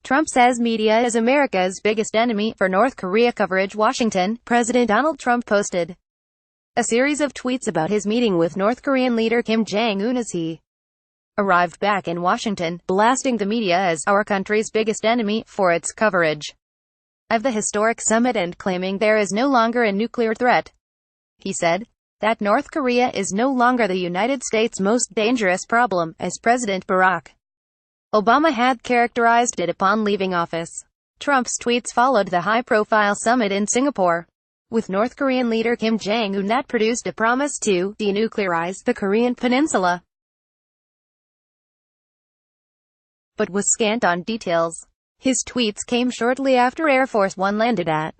Trump says media is America's biggest enemy for North Korea coverage. Washington, President Donald Trump posted a series of tweets about his meeting with North Korean leader Kim Jong-Un as he arrived back in Washington, blasting the media as our country's biggest enemy for its coverage of the historic summit and claiming there is no longer a nuclear threat. He said that North Korea is no longer the United States' most dangerous problem, as President Barack Obama had characterized it upon leaving office. Trump's tweets followed the high-profile summit in Singapore with North Korean leader Kim Jong-un that produced a promise to denuclearize the Korean peninsula, but was scant on details. His tweets came shortly after Air Force One landed at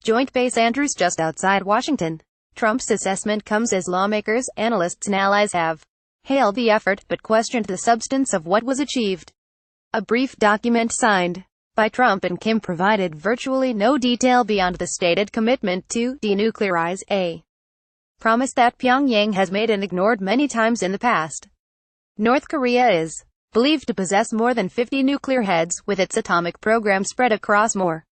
Joint Base Andrews just outside Washington. Trump's assessment comes as lawmakers, analysts and allies have hailed the effort, but questioned the substance of what was achieved. A brief document signed by Trump and Kim provided virtually no detail beyond the stated commitment to denuclearize, a promise that Pyongyang has made and ignored many times in the past. North Korea is believed to possess more than 50 nuclear heads, with its atomic program spread across more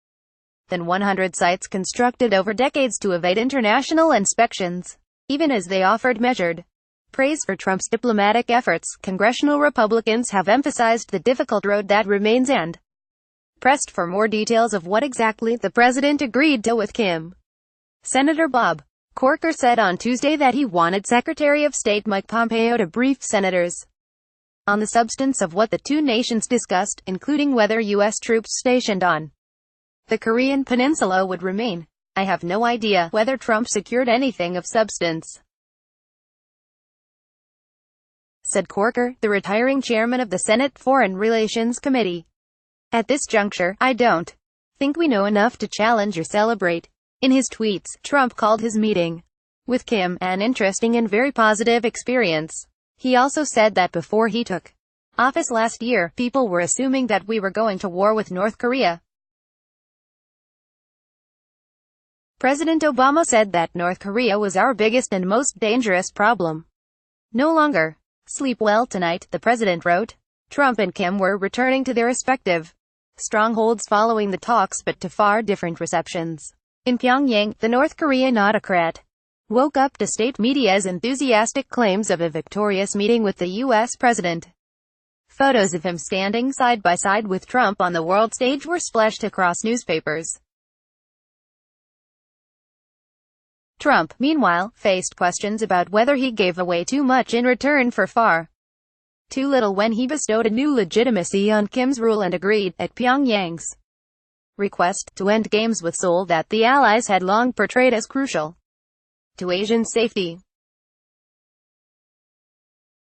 than 100 sites constructed over decades to evade international inspections. Even as they offered measured praise for Trump's diplomatic efforts, congressional Republicans have emphasized the difficult road that remains and pressed for more details of what exactly the president agreed to with Kim. Senator Bob Corker said on Tuesday that he wanted Secretary of State Mike Pompeo to brief senators on the substance of what the two nations discussed, including whether U.S. troops stationed on the Korean peninsula would remain. I have no idea whether Trump secured anything of substance, said Corker, the retiring chairman of the Senate Foreign Relations Committee. At this juncture, I don't think we know enough to challenge or celebrate. In his tweets, Trump called his meeting with Kim an interesting and very positive experience. He also said that before he took office last year, people were assuming that we were going to war with North Korea. President Obama said that North Korea was our biggest and most dangerous problem. No longer. Sleep well tonight, the president wrote. Trump and Kim were returning to their respective strongholds following the talks, but to far different receptions. In Pyongyang, the North Korean autocrat woke up to state media's enthusiastic claims of a victorious meeting with the U.S. president. Photos of him standing side by side with Trump on the world stage were splashed across newspapers. Trump, meanwhile, faced questions about whether he gave away too much in return for far too little when he bestowed a new legitimacy on Kim's rule and agreed, at Pyongyang's request, to end games with Seoul that the Allies had long portrayed as crucial to Asian safety.